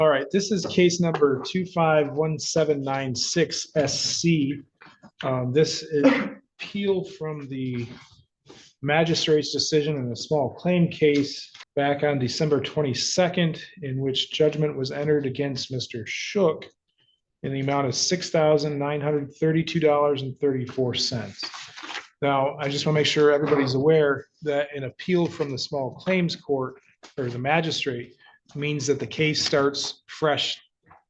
All right, this is case number 251796 SC. This is appeal from the magistrate's decision in a small claim case back on December 22nd, in which judgment was entered against Mr. Shook in the amount of $6,932.34. Now, I just want to make sure everybody's aware that an appeal from the small claims court or the magistrate means that the case starts fresh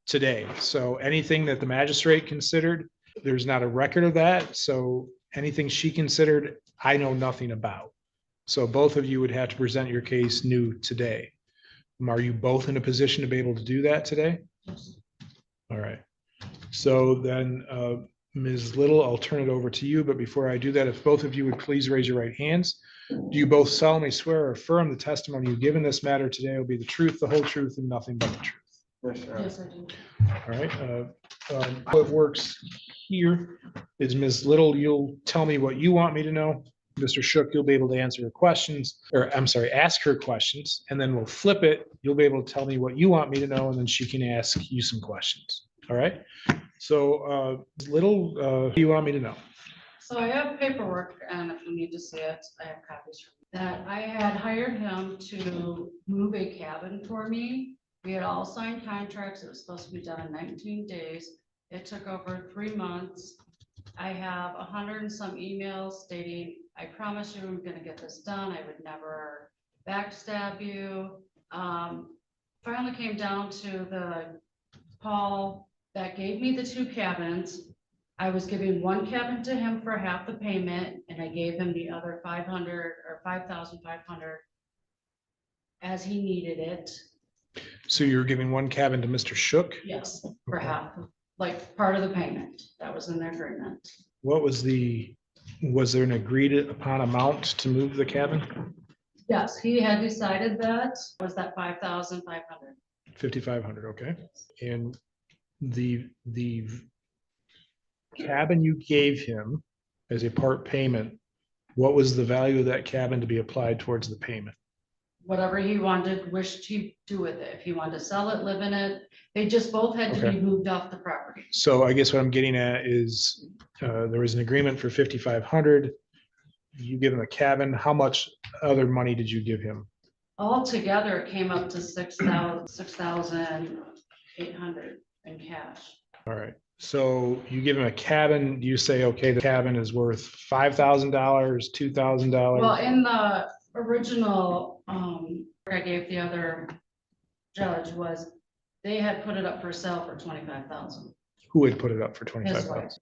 today. So anything that the magistrate considered, there's not a record of that. So anything she considered, I know nothing about. So both of you would have to present your case new today. Are you both in a position to be able to do that today? Yes. All right. So then, Ms. Little, I'll turn it over to you. But before I do that, if both of you would please raise your right hands. Do you both solemnly swear or affirm the testimony you give in this matter today will be the truth, the whole truth, and nothing but the truth? Yes, sir. Yes, I do. All right. How it works here is Ms. Little, you'll tell me what you want me to know. Mr. Shook, you'll be able to answer her questions, or I'm sorry, ask her questions, and then we'll flip it. You'll be able to tell me what you want me to know, and then she can ask you some questions. All right. So Little, what do you want me to know? So I have paperwork, and if you need to see it, I have copies from that. I had hired him to move a cabin for me. We had all signed contracts. It was supposed to be done in 19 days. It took over 3 months. I have 100 and some emails stating, I promise you I'm gonna get this done. I would never backstab you. Finally came down to the Paul that gave me the 2 cabins. I was giving 1 cabin to him for half the payment, and I gave him the other 500 or 5,500 as he needed it. So you're giving 1 cabin to Mr. Shook? Yes, for half, like part of the payment. That was in the agreement. What was was there an agreed upon amount to move the cabin? Yes, he had decided that was that 5,500. 5,500, okay. And the cabin you gave him as a part payment, what was the value of that cabin to be applied towards the payment? Whatever he wanted, wished he'd do with it. If he wanted to sell it, live in it, they just both had to be moved off the property. So I guess what I'm getting at is there was an agreement for 5,500. You give him a cabin. How much other money did you give him? Altogether, it came up to 6,800 in cash. All right. So you give him a cabin. You say, okay, the cabin is worth $5,000, $2,000. Well, in the original, I gave the other judge was, they had put it up for sale for 25,000. Who had put it up for 25,000?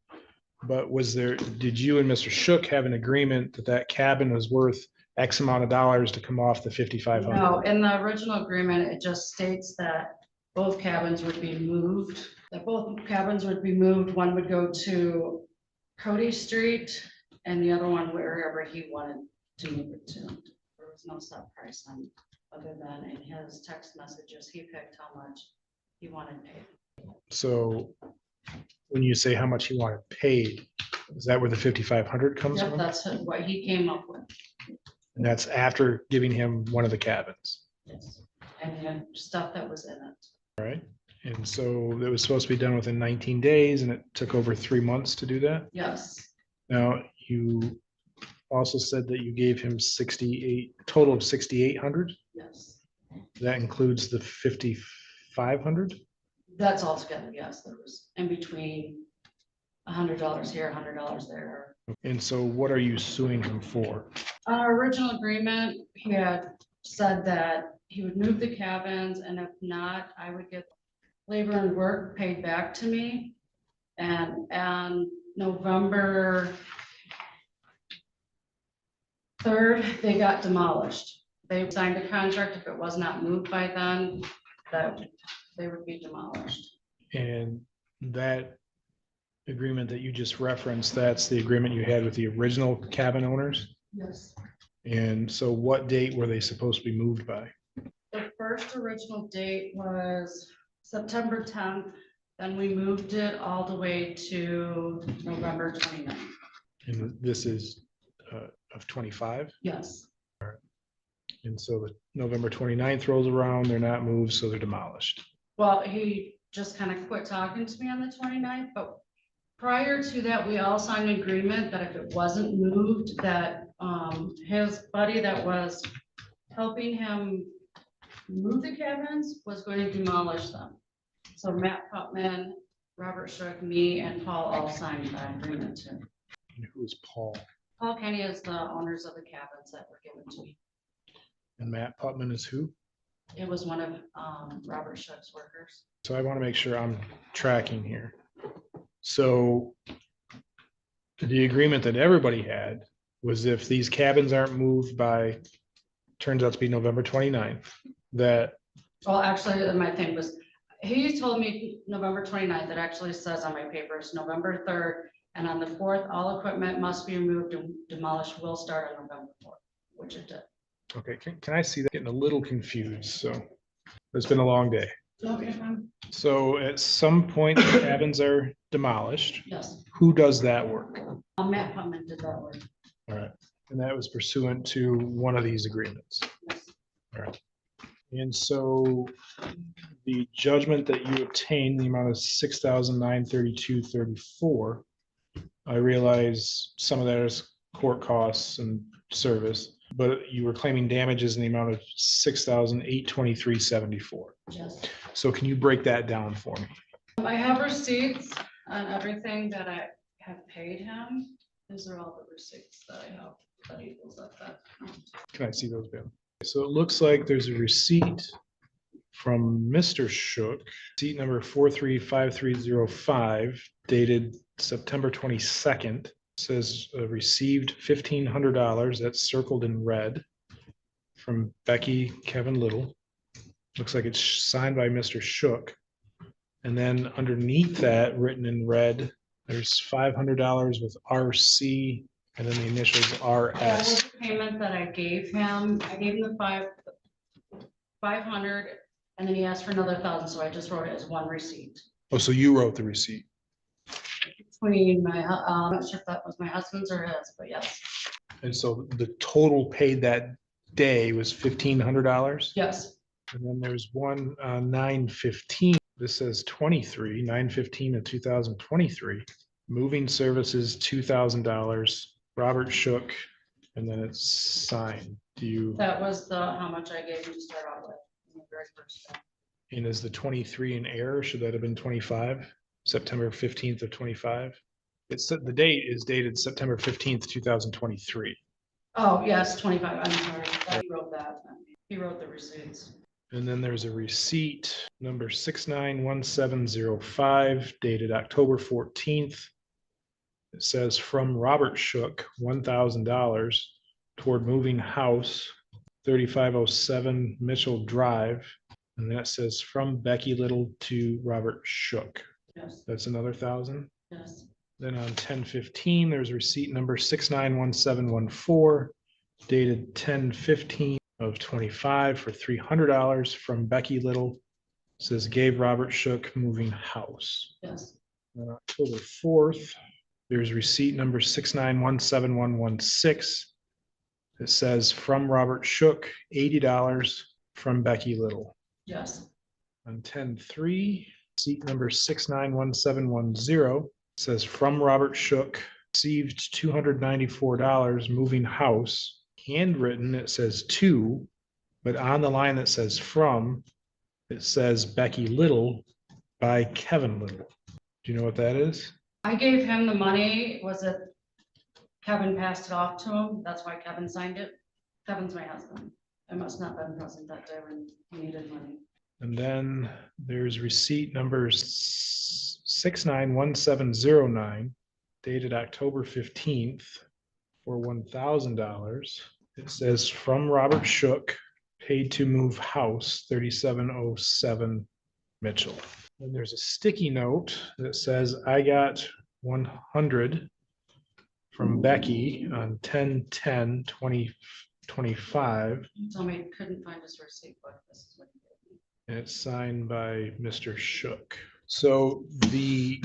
But did you and Mr. Shook have an agreement that that cabin was worth X amount of dollars to come off the 5,500? No, in the original agreement, it just states that both cabins would be moved. One would go to Cody Street and the other one wherever he wanted to move it to. There was no set price on, other than in his text messages, he picked how much he wanted paid. So when you say how much he wanted paid, is that where the 5,500 comes Yep, from? that's what he came up with. And that's after giving him one of the cabins. Yes. And the stuff that was in it. All right. And so it was supposed to be done within 19 days and it took over 3 months to do that. Yes. Now, you also said that you gave him total of 6,800. Yes. That includes the 5,500. That's all together. Yes, there was in between $100 here, $100 there. And so what are you suing him for? Our original agreement, he had said that he would move the cabins, and if not, I would get labor and work paid back to me. And on November 3rd, they got demolished. They signed a contract. If it was not moved by then, that they would be demolished. And that agreement that you just referenced, that's the agreement you had with the original cabin owners? Yes. And so what date were they supposed to be moved by? The first original date was September 10th. Then we moved it all the way to November 29th. And this is of 25? Yes. And so the November 29th rolls around, they're not moved, so they're demolished. Well, he just kind of quit talking to me on the 29th, but prior to that, we all signed an agreement that if it wasn't moved, that his buddy that was helping him move the cabins was going to demolish them. So Matt Putman, Robert Shook, me, and Paul all signed that agreement too. And who's Paul? Paul Kenny is the owners of the cabins that were given to me. And Matt Putman is who? It was one of Robert Shook's workers. So I want to make sure I'm tracking here. So the agreement that everybody had was if these cabins aren't moved by, turns out to be November 29th, that, Well, actually, my thing was, he told me November 29th. It actually says on my papers, November 3rd, and on the 4th, all equipment must be removed and demolished will start on November 4th, which it did. okay, can I see that? Getting a little confused, so it's been a long day. Okay. So at some point, the cabins are demolished. Yes, Who does that work? Matt Putman did that work. All right, and that was pursuant to one of these agreements. Yes. All right. And so the judgment that you obtained, the amount of $6,932.34, I realize some of that is court costs and service, but you were claiming damages in the amount of $6,823.74. Yes. So can you break that down for me? I have receipts on everything that I have paid him. These are all the receipts that I have that equals that. Can I see those, Ben? So it looks like there's a receipt from Mr. Shook, receipt number 435305, dated September 22nd. Says received $1,500, that's circled in red, from Becky Kevin Little. Looks like it's signed by Mr. Shook. And then underneath that, written in red, there's $500 with RC, and then the initials That was RS. the payment that I gave him. I gave him the 500, and then he asked for another 1,000, so I just wrote it as one receipt. Oh, so you wrote the receipt. Between my, I'm not sure if that was my husband's or his, but yes, And so the total paid that day was $1,500. yes, And then there's one 9/15. This says 23, 9/15 of 2023. Moving services, $2,000. Robert Shook, and then it's signed. Do you, that was how much I gave him to start out with. In the very first time. and is the 23 in error? Should that have been 25? September 15th of 25? It's the date is dated September 15th, 2023. Oh, yes, 25, I'm sorry, he wrote that, he wrote the receipts. And then there's a receipt number 691705 dated October 14th. It says from Robert Shook, $1,000 toward moving house, 3507 Mitchell Drive. And then it says from Becky Little to Robert Shook. Yes, That's another 1,000. yes, Then on 10/15, there's receipt number 691714 dated 10/15 of 25 for $300 from Becky Little. Says gave Robert Shook moving house. yes, On October 4th, there's receipt number 69171116. It says from Robert Shook, $80 from Becky Little. yes, On 10/3, receipt number 691710 says from Robert Shook, received $294 moving house. Handwritten, it says to, but on the line that says from, it says Becky Little by Kevin Little. Do you know what that is? I gave him the money, was it Kevin passed it off to him, that's why Kevin signed it. Kevin's my husband, I must not have been present that day when he needed money. And then there's receipt number 691709 dated October 15th for $1,000. It says from Robert Shook, paid to move house, 3707 Mitchell. And there's a sticky note that says I got 100 from Becky on 10/10/2025. He told me he couldn't find his receipt book, this is what he gave me. And it's signed by Mr. Shook. So the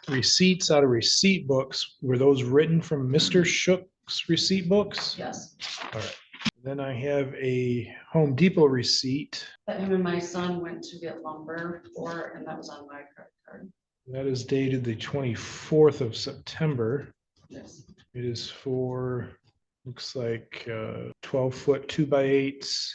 receipts out of receipt books, were those written from Mr. Shook's receipt books? Yes, All right. Then I have a Home Depot receipt. That him and my son went to get lumber for, and that was on my credit card. That is dated the 24th of September. Yes. It is for, looks like 12-foot 2x8s,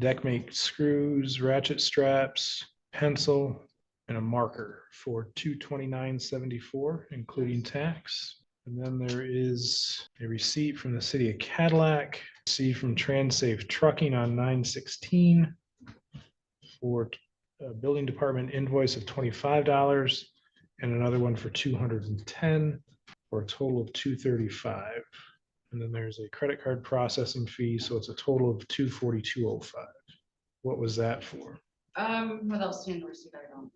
deck mate screws, ratchet straps, pencil, and a marker for $229.74, including tax. And then there is a receipt from the city of Cadillac, receipt from TransSafe Trucking on 9/16 for a building department invoice of $25 and another one for $210 for a total of $235. And then there's a credit card processing fee, so it's a total of $242.05. What was that for? Without seeing the receipt, I don't know.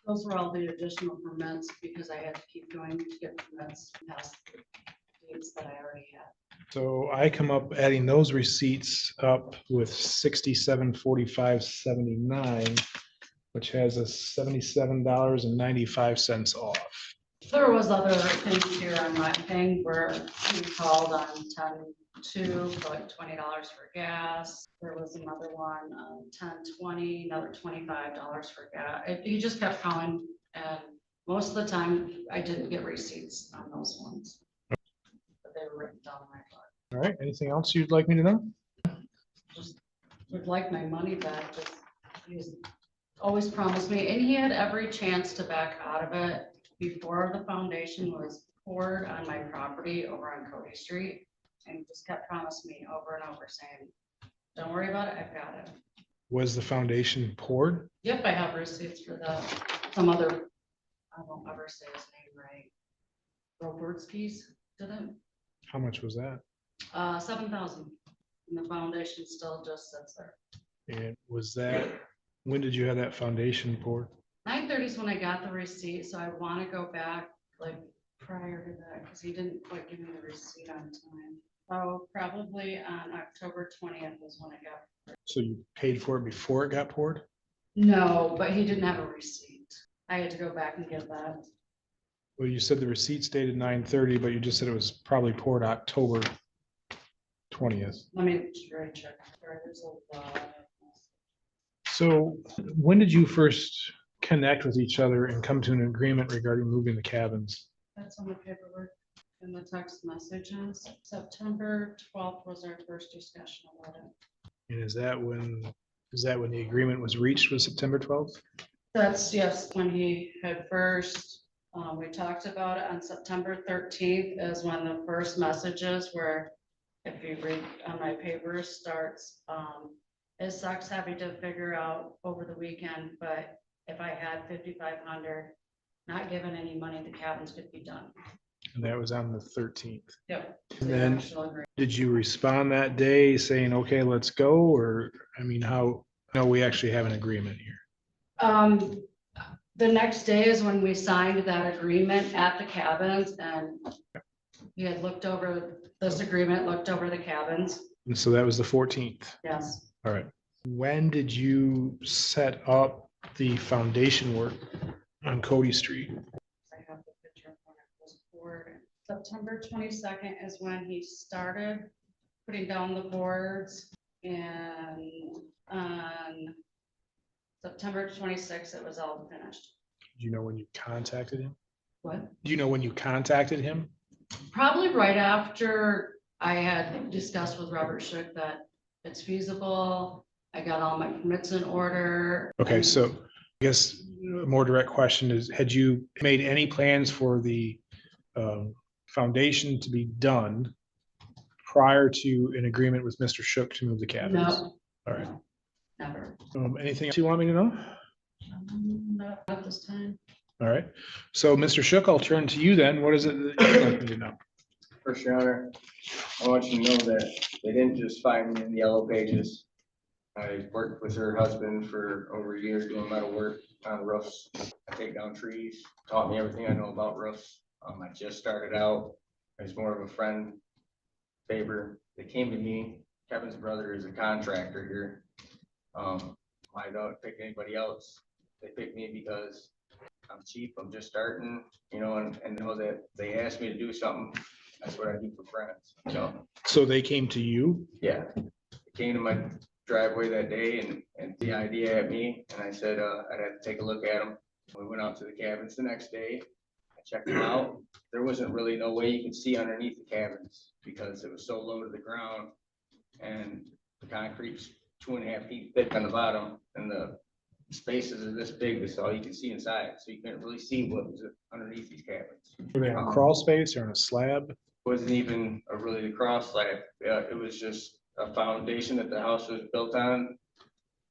Those were all the additional permits because I had to keep going to get permits past the dates that I already had. So I come up adding those receipts up with 67.45.79, which has us $77.95 off. There was other things here on my thing where he called on 10/2 for like $20 for gas. There was another one on 10/20, another $25 for gas. He just kept calling, and most of the time I didn't get receipts on those ones. But they were written down on my card. All right, anything else you'd like me to know? Just would like my money back. Just, he was always promised me, and he had every chance to back out of it before the foundation was poured on my property over on Cody Street. And he just kept promising me over and over saying, don't worry about it, I've got it. Was the foundation poured? Yep, I have receipts for some other, I won't ever say his name right. Robertski's did it. How much was that? 7,000. And the foundation still just sits there. And was that, when did you have that foundation poured? 9:30 is when I got the receipt, so I want to go back like prior to that, because he didn't quite give me the receipt on time. So probably on October 20th was when I got. So you paid for it before it got poured? No, but he didn't have a receipt. I had to go back and get that. Well, you said the receipt's dated 9/30, but you just said it was probably poured October 20th. Let me check. Sorry, there's a lot. So when did you first connect with each other and come to an agreement regarding moving the cabins? That's on the paperwork and the text messages. September 12th was our first discussion about it. And is that when the agreement was reached, was September 12th? That's, yes, when he had first, we talked about it on September 13th is when the first messages were, if you read on my paper, starts, it sucks having to figure out over the weekend, but if I had 5,500, not given any money, the cabins could be done. And that was on the 13th. Yep. And then did you respond that day saying, okay, let's go? Or, I mean, how, no, we actually have an agreement here. The next day is when we signed that agreement at the cabins, and we had looked over this agreement, looked over the cabins. And so that was the 14th. Yes. All right. When did you set up the foundation work on Cody Street? I have the picture of when it was poured. September 22nd is when he started putting down the boards, and on September 26th, it was all finished. Do you know when you contacted him? What? Do you know when you contacted him? Probably right after I had discussed with Robert Shook that it's feasible. I got all my permits in order. Okay, so I guess a more direct question is, had you made any plans for the foundation to be done prior to an agreement with Mr. Shook to move the cabins? No. All right. No, never. Anything else you want me to know? Not at this time. All right. So Mr. Shook, I'll turn to you then. What is it that you'd like me to know? First, Your Honor, I want you to know that they didn't just find me in the yellow pages. I worked with her husband for over a year doing metal work on roofs. I take down trees, taught me everything I know about roofs. I just started out as more of a friend favor. They came to me. Kevin's brother is a contractor here. I don't pick anybody else. They picked me because I'm cheap. I'm just starting, you know, and know that they asked me to do something That's what I do for friends, you know? So they came to you? Yeah. Came to my driveway that day and the idea at me, and I said, I'd have to take a look at them. We went out to the cabins the next day. I checked them out. There wasn't really no way you could see underneath the cabins because it was so low to the ground and the concrete's 2.5 feet thick on the bottom and the spaces are this big. That's all you can see inside. So you couldn't really see what was underneath these cabins. Were they on a crawl space or on a slab? Wasn't even a really cross slab. It was just a foundation that the house was built on.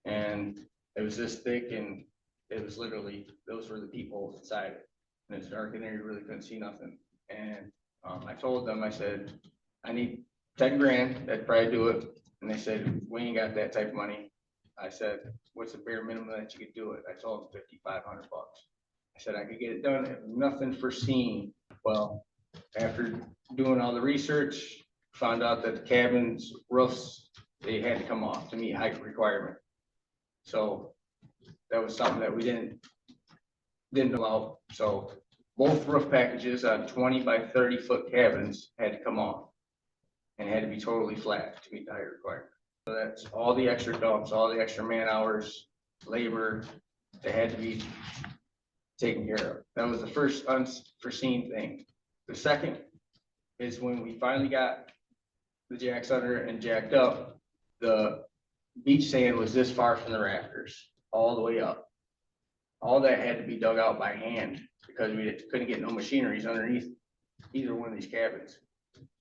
And it was this thick and it was literally, those were the people inside it. And it's dark in there, you really couldn't see nothing. And I told them, I said, I need 10 grand, that'd probably do it. And they said, we ain't got that type of money. I said, what's the bare minimum that you could do it? I told them $5,500. I said, I could get it done, if nothing foreseen. Well, after doing all the research, found out that the cabins roofs, they had to come off to meet height requirement. So that was something that we didn't allow. So both roof packages on 20 by 30 foot cabins had to come off and had to be totally flat to meet the height requirement. So that's all the extra dumps, all the extra man hours, labor that had to be taken care of. That was the first unforeseen thing. The second is when we finally got the jacks under and jacked up, the beach sand was this far from the rafters, all the way up. All that had to be dug out by hand because we couldn't get no machineries underneath either one of these cabins.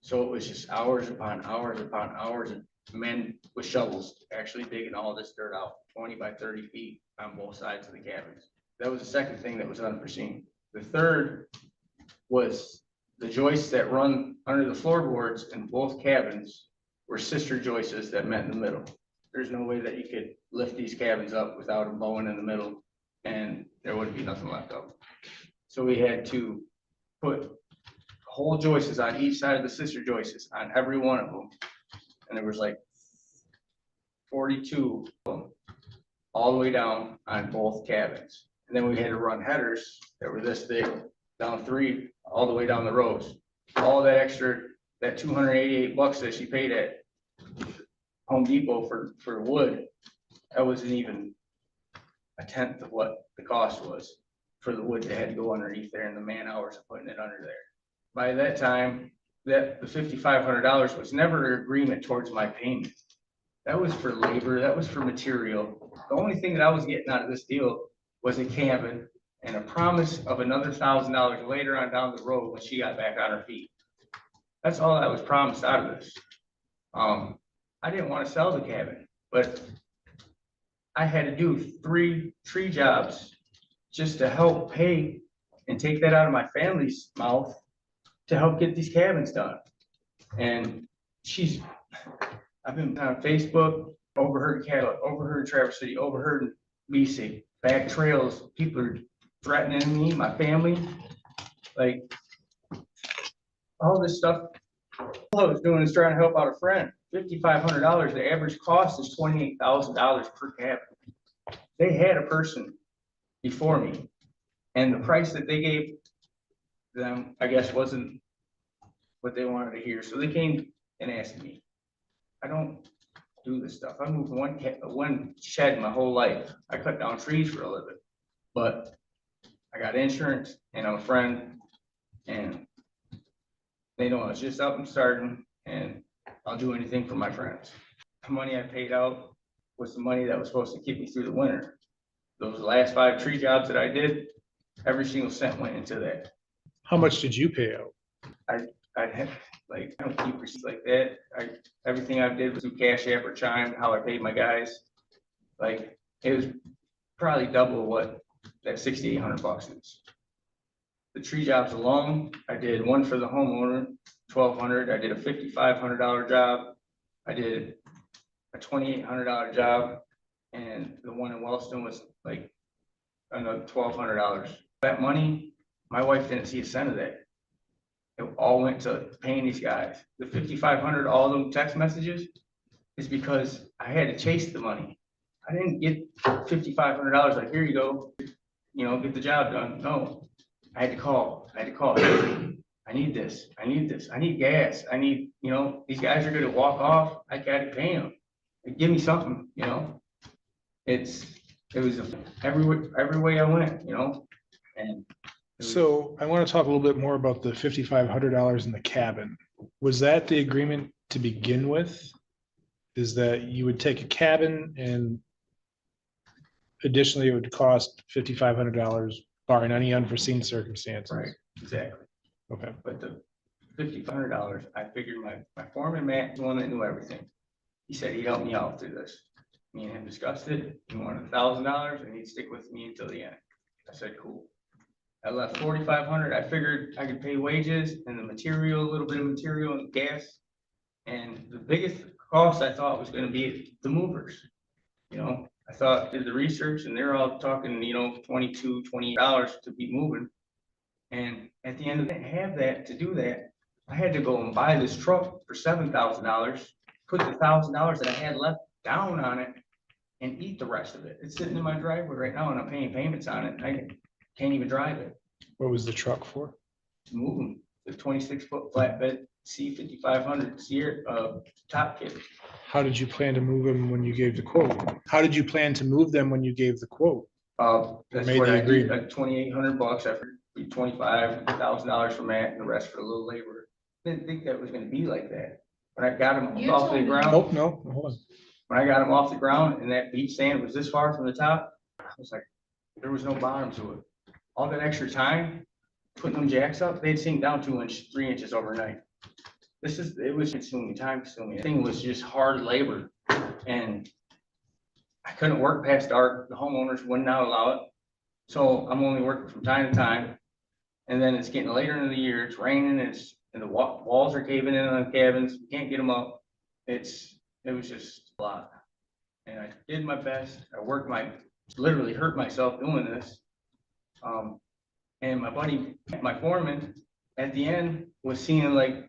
So it was just hours upon hours upon hours of men with shovels actually digging all this dirt out, 20 by 30 feet on both sides of the cabins. That was the second thing that was unforeseen. The third was the joists that run under the floorboards in both cabins were sister joists that met in the middle. There's no way that you could lift these cabins up without them bowing in the middle and there wouldn't be nothing left of them. So we had to put whole joists on each side of the sister joists on every one of them. And there was like 42 of them all the way down on both cabins. And then we had to run headers that were this big down 3 all the way down the rows. All that extra, that $288 that she paid at Home Depot for wood, that wasn't even a tenth of what the cost was for the wood that had to go underneath there and the man hours of putting it under there. By that time, that the $5,500 was never an agreement towards my payment. That was for labor, that was for material. The only thing that I was getting out of this deal was a cabin and a promise of another $1,000 later on down the road when she got back on her feet. That's all that was promised out of this. I didn't want to sell the cabin, but I had to do 3 tree jobs just to help pay and take that out of my family's mouth to help get these cabins done. And I've been on Facebook, overheard cattle, overheard Traverse City, overheard BC, back trails, people are threatening me, my family, like all this stuff. All I was doing is trying to help out a friend. $5,500, the average cost is $28,000 per cabin. They had a person before me and the price that they gave them, I guess, wasn't what they wanted to hear. So they came and asked me. I don't do this stuff. I moved one shed my whole life. I cut down trees for a living, but I got insurance and I'm a friend and they know I was just up and starting and I'll do anything for my friends. The money I paid out was the money that was supposed to keep me through the winter. Those last 5 tree jobs that I did, every single cent went into that. How much did you pay out? I had, like, I don't keep receipts like that. Everything I did was through Cash App or Chime, how I paid my guys. Like, it was probably double what that $6,800 is. The tree jobs alone, I did one for the homeowner, $1,200. I did a $5,500 job. I did a $2,800 job, and the one in Wellston was like another $1,200. That money, my wife didn't see a cent of that. It all went to paying these guys. The $5,500, all them text messages, is because I had to chase the money. I didn't get $5,500 like, here you go, you know, get the job done. No, I had to call. I need this, I need this, I need gas, I need, these guys are gonna walk off, I gotta pay them. Give me something, it was every way I went, and. it was- So I want to talk a little bit more about the $5,500 in the cabin. Was that the agreement to begin with? Is that you would take a cabin and additionally it would cost $5,500 barring any unforeseen circumstances? Right, exactly. Okay. But the $5,500, I figured my foreman, Matt, is the one that knew everything. He said he'd help me out through this. Me and him discussed it. He wanted $1,000 and he'd stick with me until the end. I said, cool. I left 4,500. I figured I could pay wages and the material, a little bit of material and gas. And the biggest cost I thought was gonna be the movers. I thought, did the research and they're all talking, $22, $28 to be moving. And at the end of it, have that, to do that, I had to go and buy this truck for $7,000, put the $1,000 that I had left down on it and eat the rest of it. It's sitting in my driveway right now and I'm paying payments on it. I can't even drive it What was the truck for? to move them. The 26-foot flatbed C5500 Sierra top kit. How did you plan to move them when you gave the quote? How did you plan to move them when you gave the quote? That's Made what the I agreed, agreement. like $2,800. I figured $25,000 for Matt and the rest for a little labor. Didn't think that was gonna be like that. When I got him You off told the me- ground, Nope, no, hold on. when I got him off the ground and that beach sand was this far from the top, I was like, there was no bottom to it. All that extra time, putting them jacks up, they'd sink down 3 inches overnight. It was consuming, time consuming. The thing was just hard labor. And I couldn't work past dark. The homeowners would not allow it. So I'm only working from time to time. And then it's getting later in the year, it's raining, and the walls are caving in on the cabins, we can't get them up. It was just a lot. And I did my best, literally hurt myself doing this. And my buddy, my foreman, at the end was seeing like,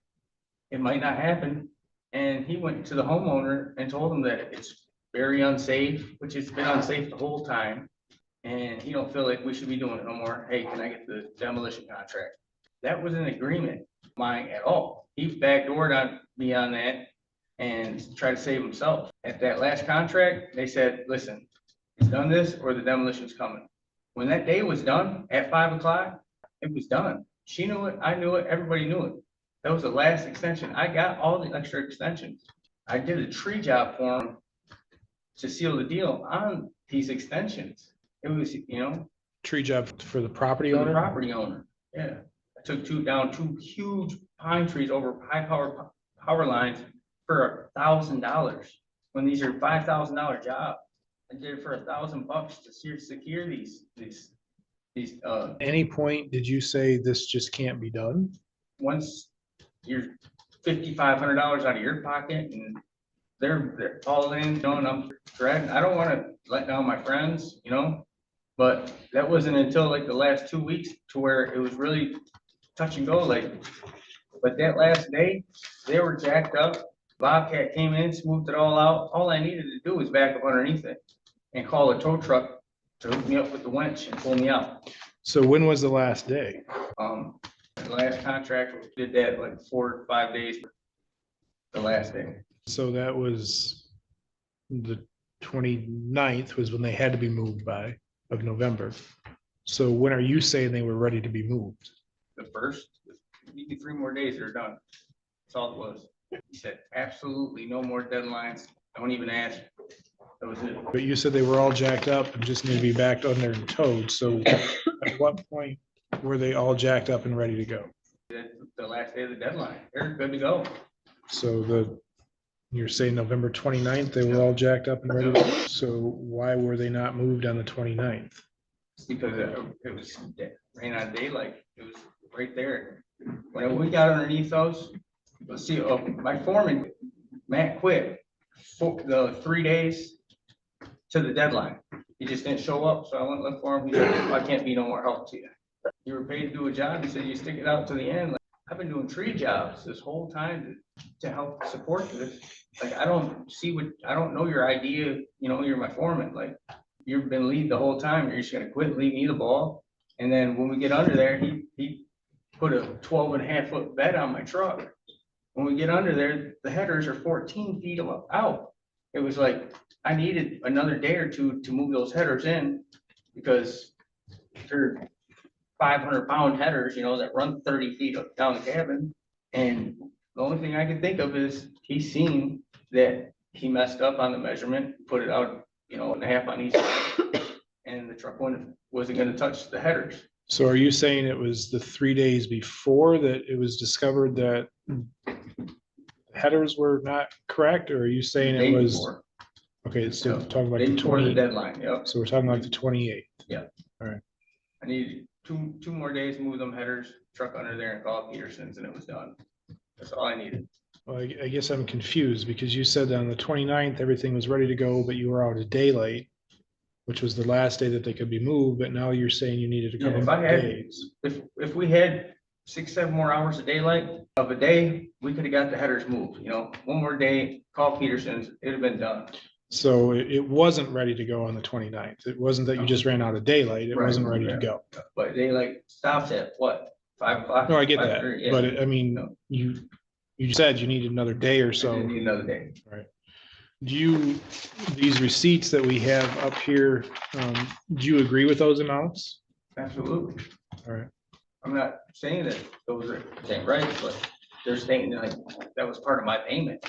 it might not happen. And he went to the homeowner and told him that it's very unsafe, which has been unsafe the whole time. And he don't feel like we should be doing it no more. Hey, can I get the demolition contract? That was an agreement of mine at all. He backdoored on me on that and tried to save himself. At that last contract, they said, listen, it's done this or the demolition's coming. When that day was done at 5 o'clock, it was done. She knew it, I knew it, everybody knew it. That was the last extension. I got all the extra extensions. I did a tree job for him to seal the deal on these extensions. It was, Tree job for the property for the owner? property owner. Yeah. I took down 2 huge pine trees over high power lines for $1,000. When these are $5,000 jobs. I did it for $1,000 to secure these. At any point, did you say this just can't be done? Once you're $5,500 out of your pocket and they're all in, and I'm dreading, I don't want to let down my friends, but that wasn't until like the last 2 weeks to where it was really touch and go, but that last day, they were jacked up. Bobcat came in, smoothed it all out. All I needed to do was back up underneath it and call a tow truck to hook me up with the winch and pull me out. So when was the last day? The last contract, we did that like 4 or 5 days, the last day. So that was the 29th was when they had to be moved by of November. So when are you saying they were ready to be moved? The first, maybe 3 more days, they're done. That's all it was. He said, absolutely no more deadlines. Don't even ask. That was it. But you said they were all jacked up and just need to be backed under and towed. So at what point were they all jacked up and ready to go? The last day of the deadline, they're good to go. So you're saying November 29th, they were all jacked up and ready to go? So why were they not moved on the 29th? Because it was rain on daylight. It was right there. When we got underneath those, let's see, my foreman, Matt, quit for the 3 days to the deadline. He just didn't show up, so I went and looked for him. He said, I can't be no more help to you. You were paid to do a job. He said, you stick it out to the end. Like, I've been doing tree jobs this whole time to help support this. Like, I don't know your idea, you're my foreman. Like, you've been lead the whole time. You're just gonna quit and leave me the ball. And then when we get under there, he put a 12.5 foot bed on my truck. When we get under there, the headers are 14 feet out. It was like, I needed another day or two to move those headers in because they're 500-pound headers, that run 30 feet up down the cabin. And the only thing I can think of is he's seen that he messed up on the measurement, put it out, and a half on each side. And the truck wasn't gonna touch the headers. So are you saying it was the 3 days before that it was discovered that headers were not correct, or are you saying Day it was? before. Okay, so Yep. talking about Day the before the 20, deadline, yep. so we're talking like the 28th. I needed two more days, move them headers, truck under there and call Peterson's, and it was done. That's all I needed. Well, I guess I'm confused because you said that on the 29th, everything was ready to go, but you were out a day late, which was the last day that they could be moved, but now you're saying you needed a Yeah, couple if I more had- days. If we had 6, 7 more hours of daylight of a day, we could have got the headers moved, one more day, call Peterson's, it'd have been done. So it wasn't ready to go on the 29th. It wasn't that you just ran out of daylight. It Right, wasn't ready to yeah. go. But daylight stops at what, 5 o'clock? No, I get that, 5:30? Yeah. but I mean, No. you said you needed another day or I so. didn't need another day. These receipts that we have up here, do you agree with those amounts? Absolutely. All right. I'm not saying that those ain't right, but they're saying like, that was part of my payment.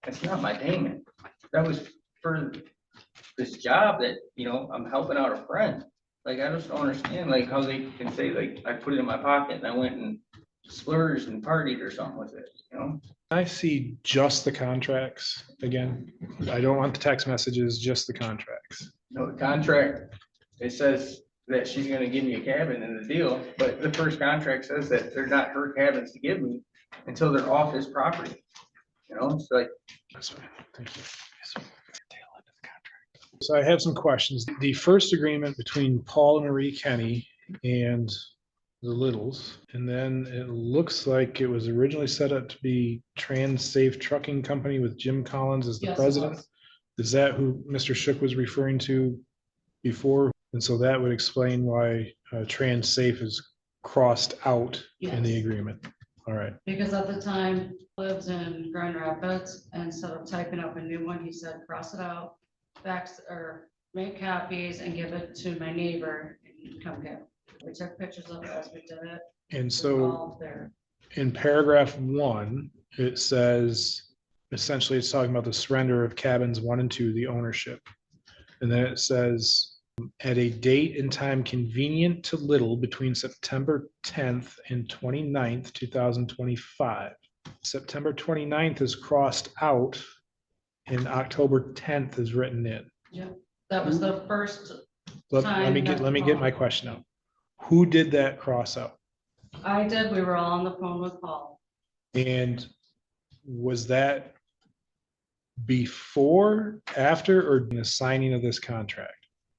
That's not my payment. That was for this job that, I'm helping out a friend. Like, I just don't understand, like, how they can say, like, I put it in my pocket and I went and splurged and partied or something with it, I see just the contracts again. I don't want the text messages, just the contracts. The contract, it says that she's gonna give me a cabin in the deal, but the first contract says that they're not her cabins to give me until they're off his property. It's like, That's fine. Thank you. So I have some questions. The first agreement between Paul and Marie Kenny and the Littles, and then it looks like it was originally set up to be Trans Safe Trucking Company with Jim Collins as the Yes, it president. was. Is that who Mr. Shook was referring to before? And so that would explain why Trans Safe is crossed out in the Yes. agreement. All right. Because at the time, lives in Grand Rapids, and instead of typing up a new one, he said, cross it out, fax or make copies and give it to my neighbor, and he'd come get it. We took pictures of it as we did it. And It's so all there. in paragraph 1, it says, essentially it's talking about the surrender of cabins 1 and 2, the ownership. And then it says, at a date and time convenient to Little between September 10th and 29th, 2025. September 29th is crossed out and October 10th is written in. That was the first, Let me get my question out. Who did that cross out? I did, we were all on the phone with Paul. And was that before, after, or the signing of this contract?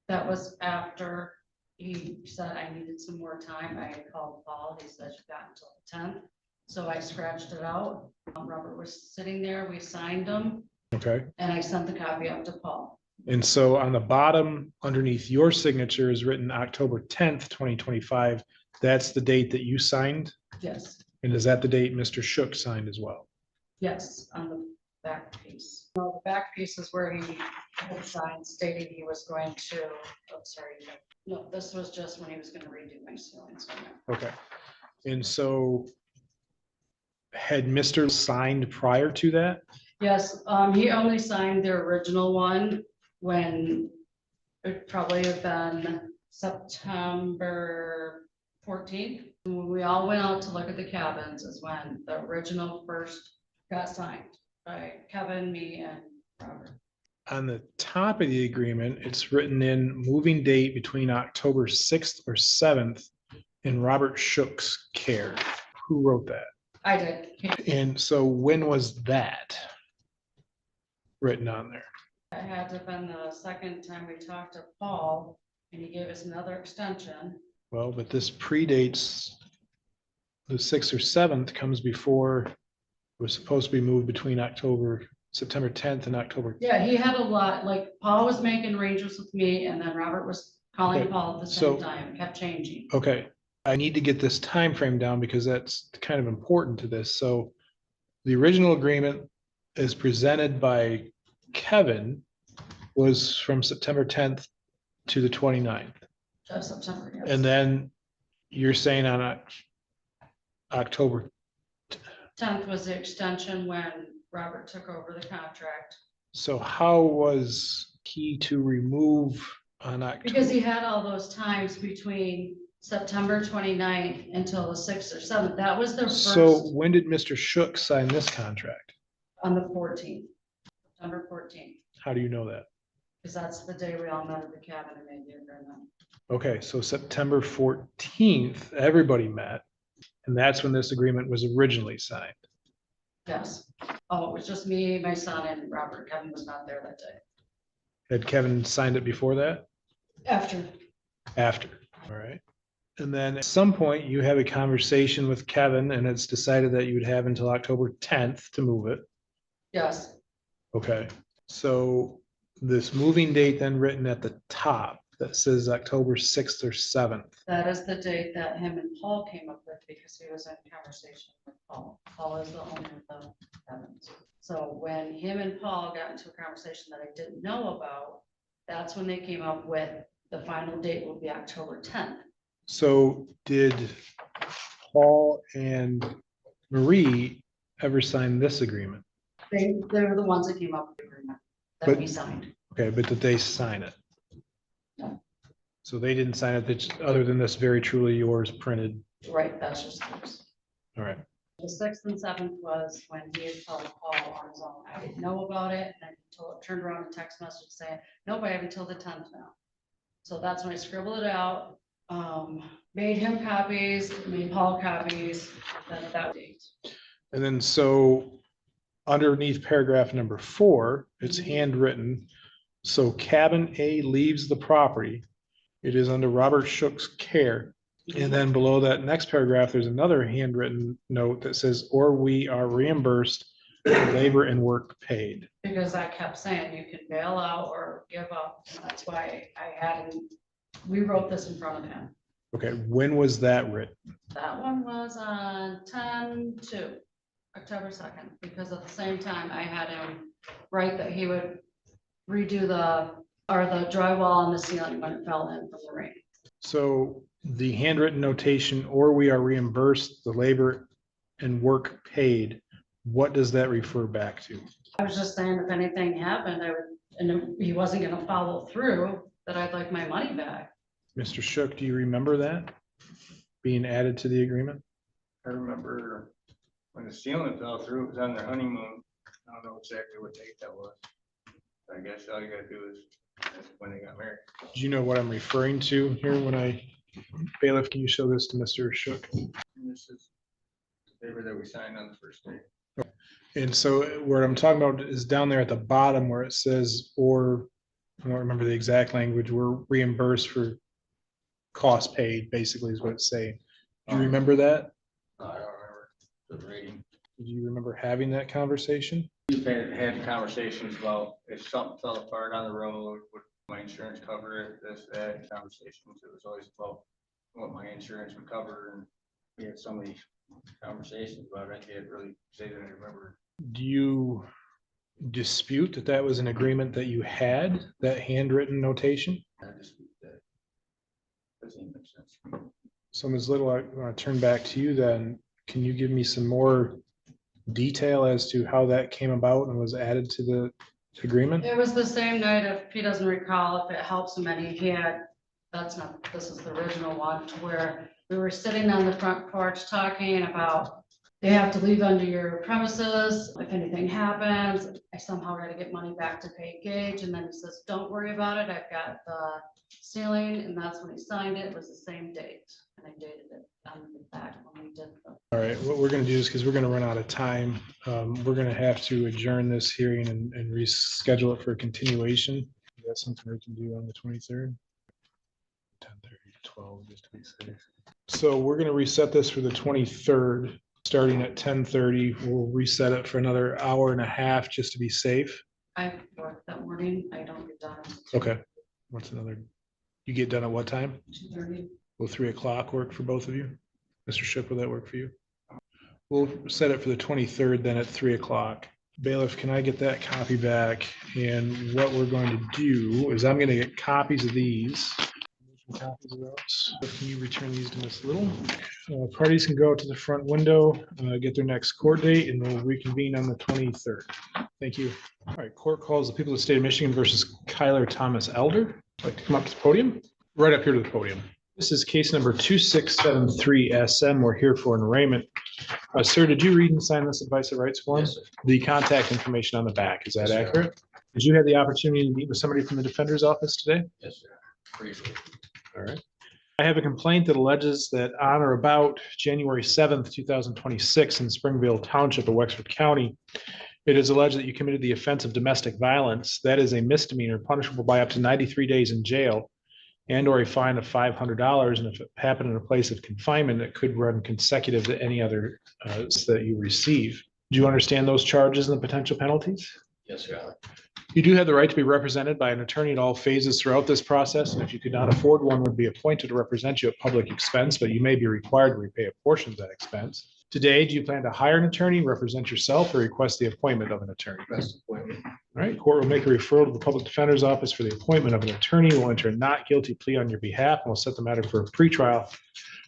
That was after he said I needed some more time. I called Paul, he said you got until the 10th. So I scratched it out. Robert was sitting there, we signed them, Okay. and I sent the copy up to Paul. And so on the bottom, underneath your signature is written October 10th, 2025. That's the date that you signed? Yes, And is that the date Mr. Shook signed as well? yes, on the back piece. No, the back piece is where he had signed stating he was going to, oh, sorry. No, this was just when he was gonna redo my ceilings. Okay. And so had Mr. signed prior to that? Yes, he only signed the original one when it probably have been September 14th. When we all went out to look at the cabins is when the original first got signed by Kevin, me, and Robert. On the top of the agreement, it's written in moving date between October 6th or 7th in Robert Shook's care. Who wrote that? I did. And so when was that written on there? I had to have been the second time we talked to Paul, and he gave us another extension. Well, but this predates the 6th or 7th, comes before it was supposed to be moved between September 10th and October. Yeah, he had a lot, like Paul was making arrangements with me, and then Robert was calling Okay, Paul at the so- same time, kept changing. Okay, I need to get this time frame down because that's kind of important to this. So the original agreement is presented by Kevin was from September 10th to the 29th. Just September, yes. And then you're saying on October, 10th was the extension when Robert took over the contract. so how was he to remove on Because he October? had all those times between September 29th until the 6th or 7th. That was their So first when did Mr. Shook sign this contract? on the 14th, September 14th, How do you know that? because that's the day we all met at the cabin and made the agreement. Okay, so September 14th, everybody met, and that's when this agreement was originally signed. Yes. Oh, it was just me, my son, and Robert. Kevin was not there that day. Had Kevin signed it before that? After. After, all right. And then at some point you have a conversation with Kevin and it's decided that you would have until October 10th to move it. Yes, Okay, so this moving date then written at the top that says October 6th or 7th. that is the date that him and Paul came up with because he was in conversation with Paul. Paul is the owner of the cabins. So when him and Paul got into a conversation that I didn't know about, that's when they came up with the final date will be October 10th. So did Paul and Marie ever sign this agreement? They were the ones that came up with the agreement that But- we signed. Okay, but did they sign it? No. So they didn't sign it, that's other than this very truly yours printed, Right, that's just theirs. all right. The 6th and 7th was when he had called Paul on his own. I didn't know about it, and I turned around a text message saying, nope, I have until the 10th now. So that's when I scribbled it out, made him copies, made Paul copies, that date. And then so underneath paragraph number 4, it's handwritten. So cabin A leaves the property. It is under Robert Shook's care. And then below that next paragraph, there's another handwritten note that says, or we are reimbursed for labor and work paid. Because I kept saying you can bail out or give up, and that's why I had him, we wrote this in front of him. Okay, when was that written? That one was on 10/2, October 2nd, because at the same time I had him write that he would redo the drywall on the ceiling when it fell in from the rain. So the handwritten notation, or we are reimbursed the labor and work paid, what does that refer back to? I was just saying if anything happened, I would, and if he wasn't gonna follow through, that I'd like my money back. Mr. Shook, do you remember that being added to the agreement? I remember when the ceiling fell through, it was on their honeymoon. I don't know exactly what date that was. I guess all you gotta do is, that's when they got married. Do you know what I'm referring to here when bailiff, can you show this to Mr. Shook? And this is the paper that we signed on the first day. And so what I'm talking about is down there at the bottom where it says, or, I don't remember the exact language, we're reimbursed for costs paid, basically is what it's saying. Do you remember that? I don't remember the rating. Do you remember having that conversation? We've had conversations about if something fell apart on the road, would my insurance cover it, this, that, conversations. It was always about what my insurance would cover, and we had so many conversations about it. I can't really say that I remember. Do you dispute that that was an agreement that you had, that handwritten notation? I just, that doesn't even make sense to me. So Ms. Little, I want to turn back to you then. Can you give me some more detail as to how that came about and was added to the agreement? It was the same night, if he doesn't recall, if it helps him any, he had, this is the original one, to where we were sitting on the front porch talking about they have to leave under your premises if anything happens. I somehow got to get money back to pay Gage, and then he says, don't worry about it, I've got the ceiling, and that's when he signed it. It was the same date, and I dated it on the back when we did the. All right, what we're gonna do is, because we're gonna run out of time, we're gonna have to adjourn this hearing and reschedule it for a continuation. Is that something we can do on the 23rd? 10:30 to 12, just to be safe. So we're gonna reset this for the 23rd, starting at 10:30. We'll reset it for another hour and a half, just to be safe. I worked that morning, I don't get done. Okay. What's another? You get done at what time? 2:30. Will 3 o'clock work for both of you? Mr. Shook, will that work for you? We'll set it for the 23rd then at 3 o'clock. Bailiff, can I get that copy back? And what we're going to do is I'm going to get copies of these. Copies of those. Can you return these to Ms. Little? Parties can go to the front window, get their next court date, and we'll reconvene on the 23rd. Thank you. All right, court calls the people of the state of Michigan versus Kyler Thomas Elder. Like to come up to the podium? Right up here to the podium. This is case number 2673 SM. We're here for an arraignment. Sir, did you read and sign this advice of rights form? Yes, sir. The contact information on the back, is that Yes, sir. accurate? Did you have the opportunity to meet with somebody from the defender's office today? Yes, sir. Briefly. All right. I have a complaint that alleges that on or about January 7th, 2026 in Springville Township of Wexford County, it is alleged that you committed the offense of domestic violence. That is a misdemeanor punishable by up to 93 days in jail and or a fine of $500. And if it happened in a place of confinement, it could run consecutive to any other that you receive. Do you understand those charges and the potential penalties? Yes, Your Honor. You do have the right to be represented by an attorney at all phases throughout this process, and if you could not afford one, would be appointed to represent you at public expense, but you may be required to repay a portion of that expense. Today, do you plan to hire an attorney, represent yourself, or request the appointment of an attorney? Best appointment. All right, court will make a referral to the public defender's office for the appointment of an attorney. Will enter a not guilty plea on your behalf, and will set the matter for a pretrial.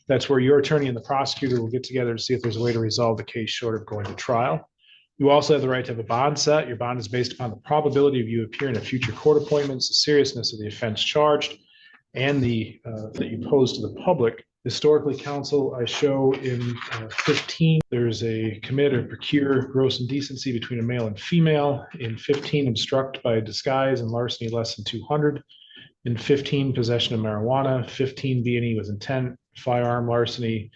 That's where your attorney and the prosecutor will get together to see if there's a way to resolve the case short of going to trial. You also have the right to have a bond set. Your bond is based upon the probability of you appearing at future court appointments, the seriousness of the offense charged, and the that you pose to the public. Historically, counsel, I show in 15, there's a commit or procure gross indecency between a male and female. In 15, obstruct by disguise and larceny less than 200. In 15, possession of marijuana. 15, B&E with intent, firearm larceny,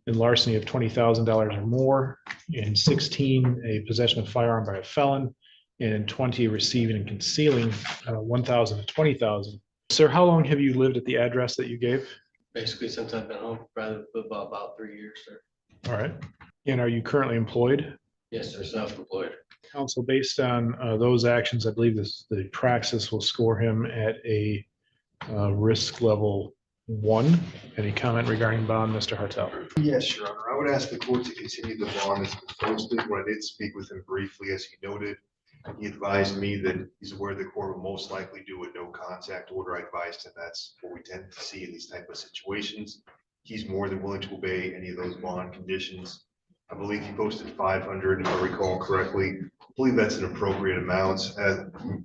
and larceny of $20,000 or more. In 16, a possession of firearm by a felon. And in 20, receiving and concealing 1,000 to 20,000. Sir, how long have you lived at the address that you gave? Basically, since I've been home, rather about 3 years, sir. All right. And are you currently employed? Yes, sir. Self-employed. Counsel, based on those actions, I believe the praxis will score him at a risk level 1. Any comment regarding bond, Mr. Hartel? Yes, Your Honor. I would ask the court to continue the bond as posted. When I did speak with him briefly, as he noted, he advised me that he's aware the court will most likely do a no contact order. I advised him that's what we tend to see in these type of situations. He's more than willing to obey any of those bond conditions. I believe he posted 500, if I recall correctly. I believe that's an appropriate amount.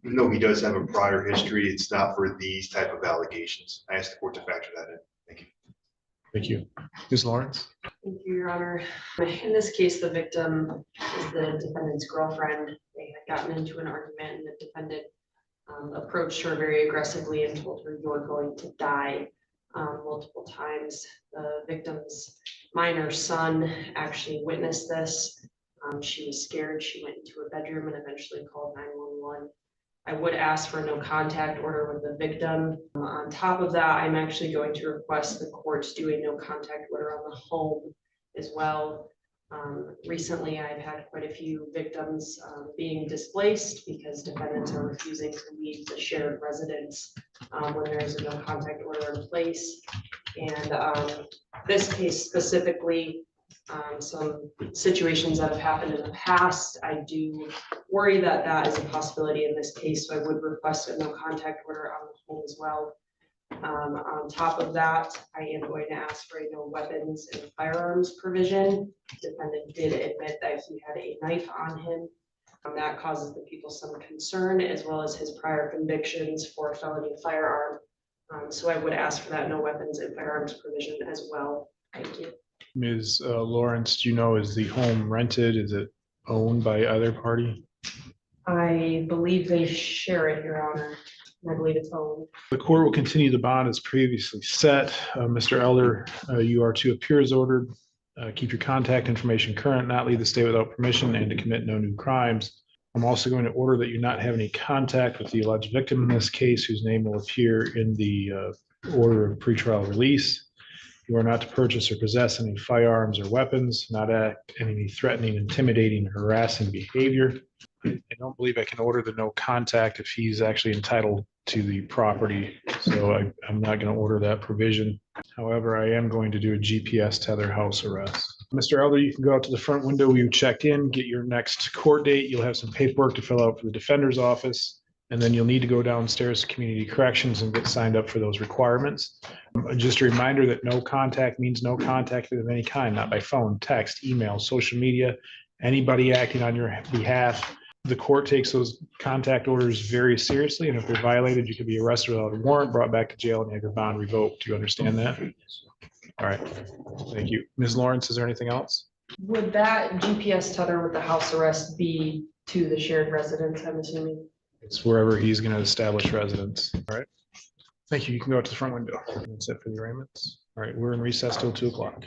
Even though he does have a prior history, it's not for these type of allegations. I asked the court to factor that in. Thank you. Thank you. Ms. Lawrence? Thank you, Your Honor. In this case, the victim is the defendant's girlfriend. They had gotten into an argument and the defendant approached her very aggressively and told her, "You're going to die," multiple times. The victim's minor son actually witnessed this. She was scared. She went into her bedroom and eventually called 911. I would ask for a no contact order with the victim. On top of that, I'm actually going to request the court to do a no contact order on the home as well. Recently, I've had quite a few victims being displaced because defendants are refusing to leave the shared residence when there is a no contact order in place. And this case specifically, some situations that have happened in the past, I do worry that that is a possibility in this case, so I would request a no contact order on the home as well. On top of that, I am going to ask for a no weapons and firearms provision. Defendant did admit that he had a knife on him. That causes the people some concern, as well as his prior convictions for felony firearm. So I would ask for that no weapons and firearms provision as well. Thank you. Ms. Lawrence, do you know, is the home rented? Is it owned by either party? I believe they share it, Your Honor. I believe it's owned. The court will continue the bond as previously set. Mr. Elder, you are to appear as ordered, keep your contact information current, not leave the state without permission, and to commit no new crimes. I'm also going to order that you not have any contact with the alleged victim in this case, whose name will appear in the order of pretrial release. You are not to purchase or possess any firearms or weapons, not act in any threatening, intimidating, harassing behavior. And don't believe I can order the no contact if he's actually entitled to the property. So I'm not going to order that provision. However, I am going to do a GPS tether house arrest. Mr. Elder, you can go out to the front window. You check in, get your next court date. You'll have some paperwork to fill out for the defender's office. And then you'll need to go downstairs to community corrections and get signed up for those requirements. Just a reminder that no contact means no contact of any kind, not by phone, text, email, social media, anybody acting on your behalf. The court takes those contact orders very seriously, and if they're violated, you could be arrested without a warrant, brought back to jail, and have your bond revoked. Do you understand that? All right, thank you. Ms. Lawrence, is there anything else? Would that GPS tether with the house arrest be to the shared residence, I'm assuming? It's wherever he's going to establish residence. All right. Thank you. You can go out to the front window. That's it for the arraignments. All right, we're in recess till 2 o'clock.